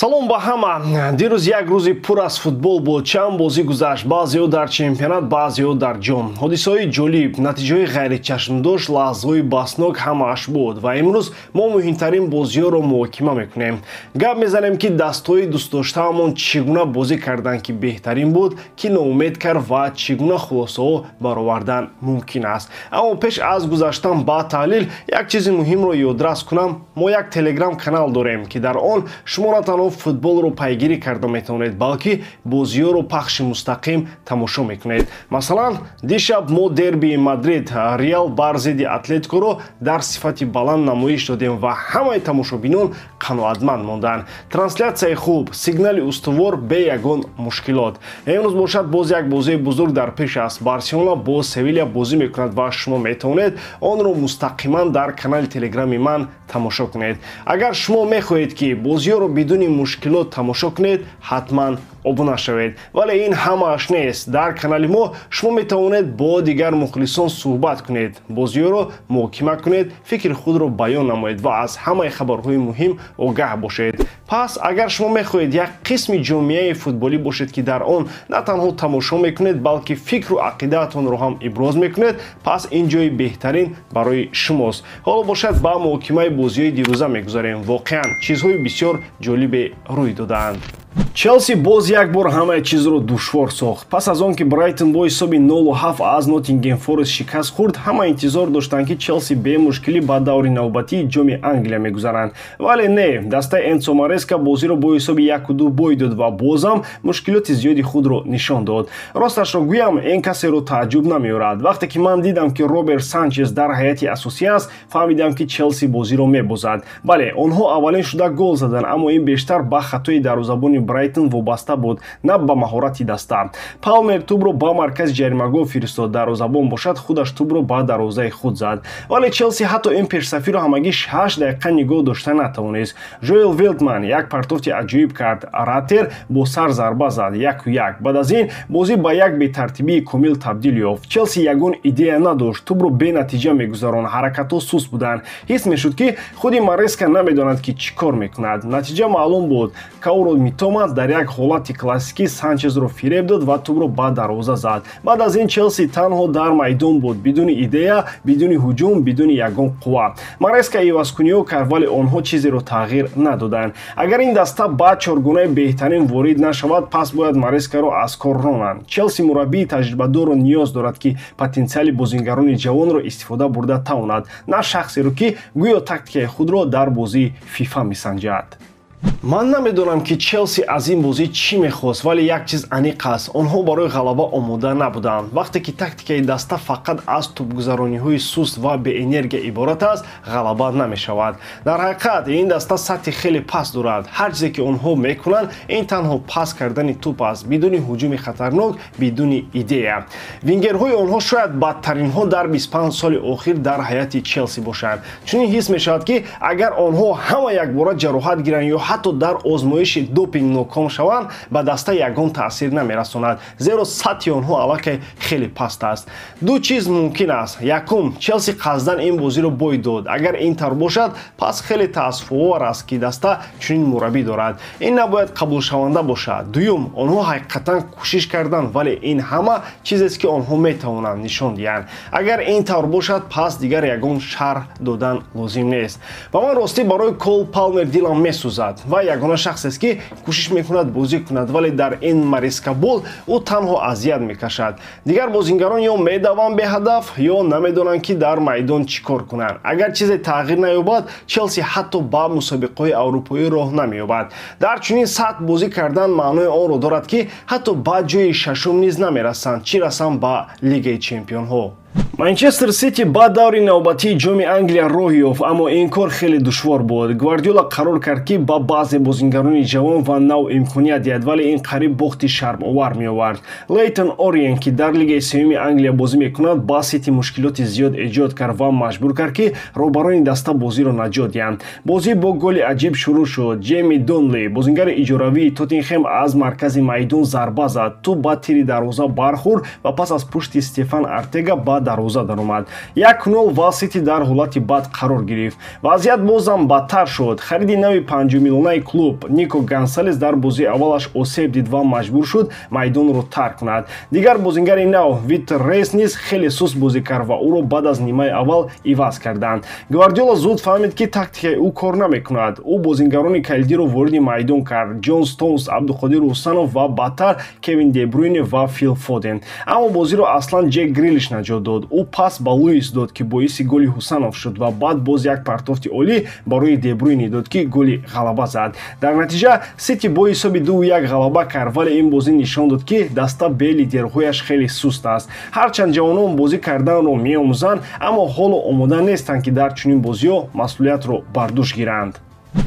Салом ба ҳама. Дирӯз як рӯзи пур аз футбол буд. Чанд бозӣ гузашт, баъзеҳо дар чемпионат, баъзеҳо дар ҷом. Ҳодисаҳои ҷолиб, натиҷаҳои ғайричашмдош, лаҳзаҳои баҳснок ҳамааш буд ва имрӯз мо муҳимтарин бозиҳоро муҳокима мекунем. Гап мезанем ки дастҳои дӯстдоштаамон чӣ гуна бозӣ карданд ки беҳтарин буд, ки ноумед кард ва чӣ гуна хулосаҳо баровардан мумкин аст. Аммо пеш аз гузаштан ба таҳлил як чизи муҳимро ёдрас кунам. Мо як телеграм канал дорем ки дар он шумо на танҳо футболро пайгирӣ карда метавонед, балки бозиҳоро пахши мустақим тамошо мекунед. Масалан, дишаб мо дербии Мадрид Реал бар зидди Атлетикоро дар сифати баланд намоиш додем ва ҳамаи тамошобинон қаноатманд монданд. Транслясияи хуб, сигнали устувор бе ягон мушкилот. Имрӯз бошад боз як бозии бузург дар пеш аст. Барселона бо Севилья бозӣ мекунад ва шумо метавонед онро мустақиман дар канали телеграми ман тамошо кунед. Агар шумо мехоҳед ки бозиҳоро бидуни мушкилот тамошо кунед, ҳатман обуна шавед. Вале ин ҳамааш нест. Дар канали мо шумо метавонед бо дигар мухлисон суҳбат кунед, бозиҳоро муҳокима кунед, фикри худро баён намоед ва аз ҳамаи хабарҳои муҳим огаҳ бошед. Пас агар шумо мехоҳед як қисми ҷомеаи футболӣ бошед ки дар он на танҳо тамошо мекунед, балки фикру ақидаатонро ҳам иброз мекунед, пас ин ҷои беҳтарин барои шумост. Ҳоло бошад ба муҳокимаи бозиҳои дирӯза мегузарем. Воқеан чизҳои бисёр ҷолибе рӯй доданд. Челси боз як бор ҳамаи чизро душвор сохт. Пас аз он ки Брайтон бо ҳисоби 0-7 аз Ноттингем Форест шикаст хӯрд, ҳама интизор доштанд ки Челси бемушкилӣ ба даври навбатии ҷоми Англия мегузаранд. Вале не, дастаи Энсо Мареска бозиро бо ҳисоби 1-2 бой дод ва бозам мушкилоти зиёди худро нишон дод. Росташро гӯям, ин касеро тааҷҷуб намеорад. Вақте ки ман дидам ки Роберт Санчес дар ҳайати асосӣ аст, фаҳмидам ки Челси бозиро мебозад. Бале, онҳо аввалин шуда гол заданд, аммо ин бештар ба хатои дарвозабони Брайтон вобаста буд, на ба маҳорати даста. Палмер тӯбро ба маркази ҷаримагоҳ фиристод. Дарвозабон бошад, худаш тӯбро ба дарвозаи худ зад. Вале Челси ҳатто ин пешсафиро ҳамагӣ 8 дақиқа нигоҳ дошта натавонист. Жоэл Велтман як партофти аҷоиб кард. Ратер бо сар зарба зад 1-1. Баъд аз ин бозӣ ба як бетартибии комил табдил ёфт. Челси ягон идея надошт, тӯбро бенатиҷа мегузаронд, ҳаракатҳо суст буданд. ҳис мешуд ки худи Мареска намедонад ки чӣ кор мекунад. Натиҷа маълум буд. Кауро Митома дар як ҳолати классикӣ Санчезро фиреб дод ва тӯбро ба дарвоза зад. Баъд аз ин Челси танҳо дар майдон буд, бидуни идея, бидуни ҳуҷум, бидуни ягон қувва. Мареска ивазкуниҳо кард, вале онҳо чизеро тағйир надоданд. Агар ин даста ба чоргунаи беҳтарин ворид нашавад, пас бояд Марескаро аз кор ронанд. Челси мураббии таҷрибадорро ниёз дорад ки потенсиали бозингарони ҷавонро истифода бурда тавонад, на шахсеро ки гӯё тактикаи худро дар бозии FIFA месанҷад. Ман намедонам ки Челси аз ин бозӣ чӣ мехост, вале як чиз аниқ аст. Онҳо барои ғалаба омода набуданд. Вақте ки тактикаи даста фақат аз тӯбгузарониҳои суст ва беэнергия иборат аст, ғалаба намешавад. Дар ҳақиқат ин даста сатҳи хеле паст дорад. Ҳар чизе ки онҳо мекунанд, ин танҳо пас кардани тӯб аст, бидуни ҳуҷуми хатарнок, бидуни идея. Вингерҳои онҳо шояд бадтаринҳо дар 25 соли охир дар ҳайати Челси бошанд. Чунин ҳис мешавад ки агар онҳо ҳама якбора ҷароҳат гиранд ё ҳатто дар озмоиши допинг ноком шаванд, ба даста ягон таъсир намерасонад, зеро сатҳи онҳо аллакай хеле паст аст. Ду чиз мумкин аст. Якум, Челси қасдан ин бозиро бой дод. Агар ин тавр бошад, пас хеле таассуфовар аст ки даста чунин мураббӣ дорад. Ин набояд қабулшаванда бошад. Дуюм, онҳо ҳақиқатан кӯшиш карданд, вале ин ҳама чизест ки онҳо метавонанд нишон диҳанд. Агар ин тавр бошад, пас дигар ягон шарҳ додан лозим нест. Ба ман ростӣ барои Кол Палмер дилам месӯзад. Ва ягона шахсест ки кӯшиш мекунад бозӣ кунад, вале дар ин Мареска бол ӯ танҳо азият мекашад. Дигар бозингарон ё медаванд беҳадаф, ё намедонанд ки дар майдон чӣ кор кунанд. Агар чизе тағйир наёбад, Челси ҳатто ба мусобиқаҳои аврупоӣ роҳ намеёбад. Дар чунин сатҳ бозӣ кардан маънои онро дорад ки ҳатто ба ҷои шашум низ намерасанд, чӣ расанд ба Лигаи Чемпионҳо. Манчестер Сити ба даври навбатии ҷоми Англия роҳ ёфт, аммо ин кор хеле душвор буд. Гвардиола қарор кард ки ба баъзе бозингарони ҷавон ва нав имконият диҳад, вале ин қариб бохти шармовар меовард. Лейтон Ориент ки дар Лигаи Севими Англия бозӣ мекунад, ба Сити мушкилоти зиёд эҷод кард ва маҷбур кард ки роҳбарони даста бозиро наҷот диҳанд. Бозӣ бо голи аҷиб шурӯъ шуд. Ҷейми Донли, бозингари иҷоравии Тоттенхем, аз маркази майдон зарба зад. Тӯб ба тири дарвоза бархӯрд ва пас аз пушти Стефан Артега ба ба дарвоза даромад. 1-0 ва Сити дар ҳолати бад қарор гирифт. Вазъият бозам бадтар шуд. Хариди нави 5 миллионаи клуб Нико Гонсалес дар бозии аввалаш осеб дид ва маҷбур шуд майдонро тарк кунад. Дигар бозингари нав Витер Рейс низ хеле суст бозӣ кард ва ӯро баъд аз нимаи аввал иваз карданд. Гвардиола зуд фаҳмид ки тактикаи ӯ кор намекунад. Ӯ бозингарони калидиро вориди майдон кард: Ҷон Стоунс, Абдуқодир Ҳусанов ва баъдтар Кевин Де Брюйне ва Фил Фоден. Аммо бозиро аслан Ҷек Грилиш наҷот дод. Ӯ пас ба Луис дод ки боиси голи Ҳусанов шуд ва баъд боз як партофти олӣ барои Де Брюйне дод ки голи ғалаба зад. Дар натиҷа Сити бо ҳисоби 2-1 ғалаба кард, вале ин бозӣ нишон дод ки даста бе лидерҳояш хеле суст аст. Ҳарчанд ҷавонон бозӣ карданро меомӯзанд, аммо ҳоло омода нестанд ки дар чунин бозиҳо масъулиятро бар дӯш гиранд.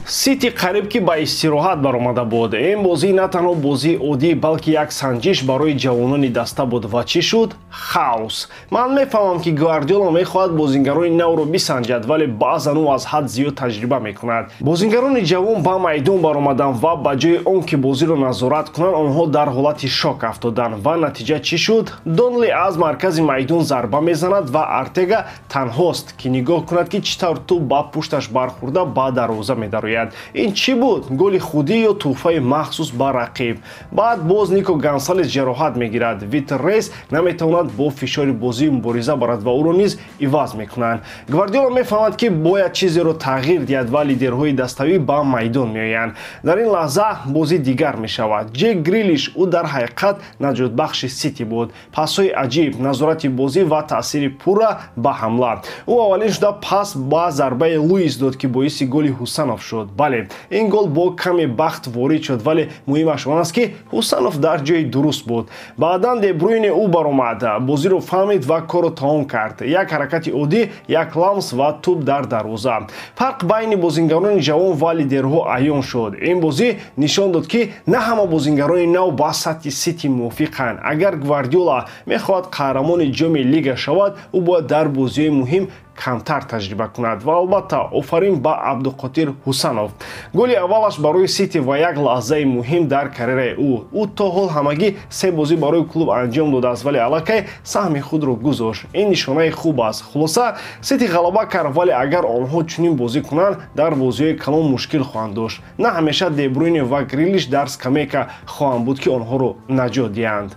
Сити қариб ки ба истироҳат баромада буд. Ин бозӣ на танҳо бозии оддӣ, балки як санҷиш барои ҷавонони даста буд. Ва чӣ шуд? хаос. Ман мефаҳмам ки Гвардиола мехоҳад бозингарони навро бисанҷад, вале баъзан ӯ аз ҳад зиёд таҷриба мекунад. Бозингарони ҷавон ба майдон баромаданд ва ба ҷои он ки бозиро назорат кунанд, онҳо дар ҳолати шок афтоданд. Ва натиҷа чӣ шуд? Донли аз маркази майдон зарба мезанад ва Артега танҳост ки нигоҳ кунад ки чӣ тавр тӯб ба пушташ бархӯрда ба дарвоза медарояд. Ин чӣ буд? Голи худӣ ё туҳфаи махсус ба рақиб? Баъд боз Нико Гонсалес ҷароҳат мегирад. Витер Рейс наметавонад бо фишори бозӣ мубориза барад ва ӯро низ иваз мекунанд. Гвардиола мефаҳмад ки бояд чизеро тағйир диҳад ва лидерҳои даставӣ ба майдон меоянд. Дар ин лаҳза бозӣ дигар мешавад. Ҷек Грилиш ӯ дар ҳақиқат наҷотбахши Сити буд. Пасҳои аҷиб, назорати бозӣ ва таъсири пурра ба ҳамла. Ӯ аввалин шуда пас ба зарбаи Луис дод ки боиси голи Ҳусанов шуд. Бале, ин гол бо каме бахт ворид шуд, вале муҳимаш он аст ки Ҳусанов дар ҷои дуруст буд. Баъдан Де Брюйне ӯ баромад, бозиро фаҳмид ва корро тамом кард. Як ҳаракати оддӣ, як ламс ва тӯб дар дарвоза. Фарқ байни бозингарони ҷавон ва лидерҳо аён шуд. Ин бозӣ нишон дод ки на ҳама бозингарони нав ба сатҳи Сити мувофиқанд. Агар Гвардиола мехоҳад қаҳрамони ҷоми лига шавад, ӯ бояд дар бозиҳои муҳим камтар таҷриба кунад. Ва албатта офарин ба Абдуқодир Ҳусанов. Голи аввалаш барои Сити ва як лаҳзаи муҳим дар карьераи ӯ. Ӯ то ҳол ҳамагӣ 3 бозӣ барои клуб анҷом додааст, вале аллакай саҳми худро гузошт. Ин нишонаи хуб аст. Хулоса, Сити ғалаба кард, вале агар онҳо чунин бозӣ кунанд, дар бозиҳои калон мушкил хоҳанд дошт. На ҳамеша Де Брюйне ва Грилиш дар скамейка хоҳанд буд ки онҳоро наҷот диҳанд.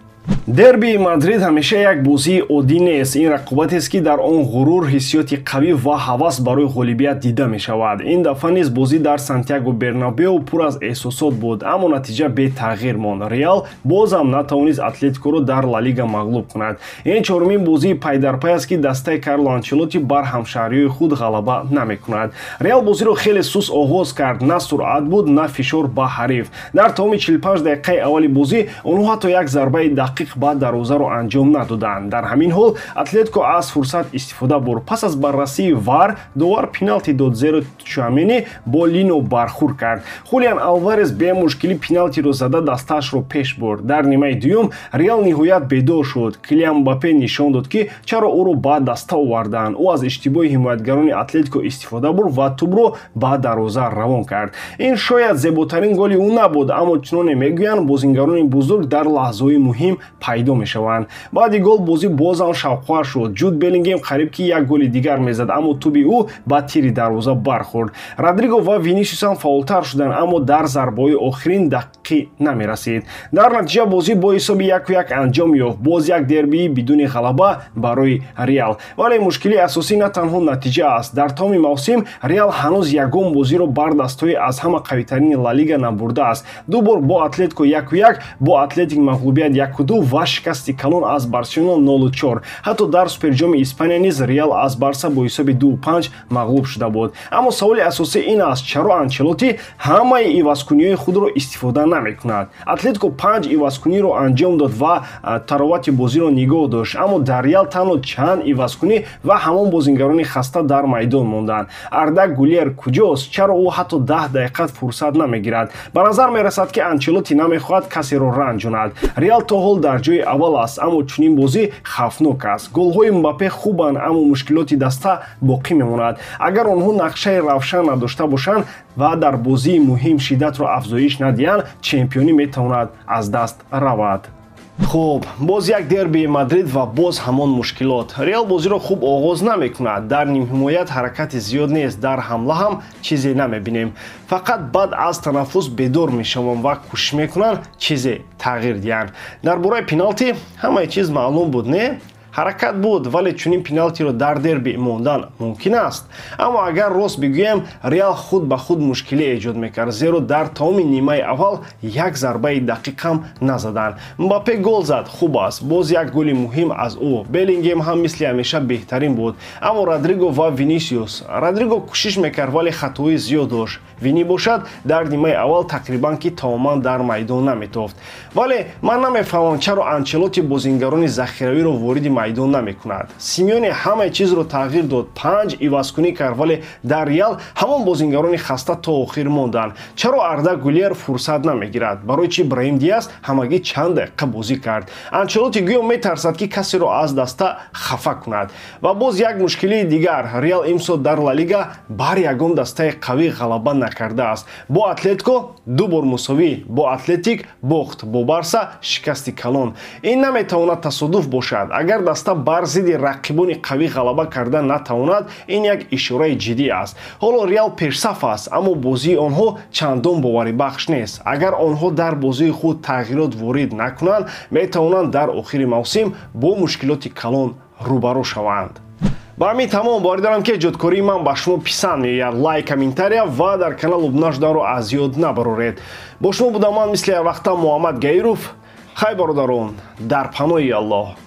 Дербии Мадрид ҳамеша як бозии оддӣ нест. Ин рақобатест ки дар он ғурур, ҳиссиёти қавӣ ва ҳавас барои ғолибият дида мешавад. Ин дафъа низ бозӣ дар Сантьяго Бернабеу пур аз эҳсосот буд, аммо натиҷа бетағйир монд. Реал бозам натавонист Атлетикоро дар Ла Лига мағлуб кунад. Ин чорумин бозии пайдарпай аст ки дастаи Карло Анчелоти бар ҳамшаҳриёи худ ғалаба намекунад. Реал бозиро хеле суст оғоз кард, на суръат буд, на фишор ба ҳариф. Дар тамоми 45 дақиқаи аввали бозӣ онҳо ҳатто як зарбаи дақиқ ба дарвозаро анҷом надоданд. Дар ҳамин ҳол Атлетико аз фурсат истифода бурд. Пас аз баррасии ВАР довар пеналти дод, зеро Чуамени бо Лино бархӯр кард. Хулиан Алварес бе мушкилӣ пеналтиро зада дастаашро пеш бурд. Дар нимаи дуюм Реал ниҳоят бедор шуд. Килиан Мбаппе нишон дод ки чаро ӯро ба даста оварданд. Ӯ аз иштибоҳи ҳимоятгарони Атлетико истифода бурд ва тӯбро ба дарвоза равон кард. Ин шояд зеботарин голи ӯ набуд, аммо чуноне мегӯянд бозингарони бузург дар лаҳзаҳои муҳим пайдо мешаванд. Баъди гол бозӣ бозам шавқовар шуд. Ҷуд Беллингем қариб ки як голи дигар мезад, аммо тӯби ӯ ба тири дарвоза бархӯрд. Родриго ва Винисиусам фаъолтар шуданд, аммо дар зарбаҳои охирин дақиқӣ намерасид. Дар натиҷа бозӣ бо ҳисоби 1-1 анҷом ёфт. Боз як дербии бидуни ғалаба барои Реал. Вале мушкили асосӣ на танҳо натиҷа аст. Дар тамоми мавсим Реал ҳанӯз ягон бозиро бар дастҳои аз ҳама қавитарини Ла Лига набурдааст. Ду бор бо Атлетико 1-1, бо Атлетик мағлубият 1-2 ва шикасти калон аз Барселона 0-4. Ҳатто дар Суперҷоми Испания низ Реал аз Барса бо ҳисоби 2-5 мағлуб шуда буд. Аммо саволи асосӣ ин аст: чаро Анчелоти ҳамаи ивазкуниҳои худро истифода намекунад? Атлетико 5 ивазкуниро анҷом дод ва таровати бозиро нигоҳ дошт, аммо дар Реал танҳо чанд ивазкунӣ ва ҳамон бозингарони хаста дар майдон монданд. Арда Гулер куҷост? Чаро ӯ ҳатто 10 дақиқа фурсат намегирад? Ба назар мерасад ки Анчелоти намехоҳад касеро ранҷонад. Реал то ҳол дар ҷои аввал аст, аммо чунин бозӣ хавфнок аст. Голҳои Мбаппе хубанд, аммо мушкилоти даста боқӣ мемонад. Агар онҳо нақшаи равшан надошта бошанд ва дар бозии муҳим шиддатро афзоиш надиҳанд, чемпионӣ метавонад аз даст равад. хуб, боз як дербии Мадрид ва боз ҳамон мушкилот. Реал бозиро хуб оғоз намекунад. Дар нимҳимоят ҳаракати зиёд нест, дар ҳамла ҳам чизе намебинем. Фақат баъд аз танаффус бедор мешавам ва кӯшиш мекунам чизе тағйир диҳанд. Дар бораи пеналти ҳамаи чиз маълум буд, не? ҳаракат буд, вале чунин пеналтиро дар дерби мондан мумкин аст. Аммо агар рост бигӯям, Реал худ ба худ мушкилӣ эҷод мекард, зеро дар тамоми нимаи аввал як зарбаи дақиқам назаданд. Мбаппе гол зад, хуб аст, боз як голи муҳим аз ӯ. Беллингем ҳам мисли ҳамеша беҳтарин буд. Аммо Родриго ва Винисиус, Родриго кӯшиш мекард, вале хатои зиёд дошт. Вини бошад, дар нимаи аввал тақрибан ки тамоман дар майдон наметофт. Вале ман намефаҳмам чаро Анчелоти бозингарони захиравиро вориди майдон намекунад. Симеоне ҳамаи чизро тағйир дод, 5 ивазкунӣ кард, вале дар Реал ҳамон бозингарони хаста то охир монданд. Чаро Арда Гулер фурсат намегирад? Барои чи Браҳим Диас ҳамагӣ чанд дақиқа бозӣ кард? Анчелоти гӯё метарсад ки касеро аз даста хафа кунад. Ва боз як мушкилии дигар, Реал имсол дар Ла Лига бар ягон дастаи қавӣ ғалаба накардааст. Бо Атлетико 2 бор мусовӣ, бо Атлетик бохт, бо Барса шикасти калон. Ин наметавонад тасодуф бошад. Агар даста бар зидди рақибони қавӣ ғалаба карда натавонад, ин як ишораи ҷиддӣ аст. Ҳоло Реал пешсаф аст, аммо бозии онҳо чандон боварибахш нест. Агар онҳо дар бозии худ тағйирот ворид накунанд, метавонанд дар охири мавсим бо мушкилоти калон рӯбарӯ шаванд. ба ҳамин тамом бори дорам ки эҷодкории ман ба шумо писанд меояд. Лайк, комментария ва дар канал обуна шуданро аз ёд набароред. Бо шумо будам ман мисли ҳар вақта Муҳаммад Гаиров. Хай бародарон, дар паноҳи Аллоҳ.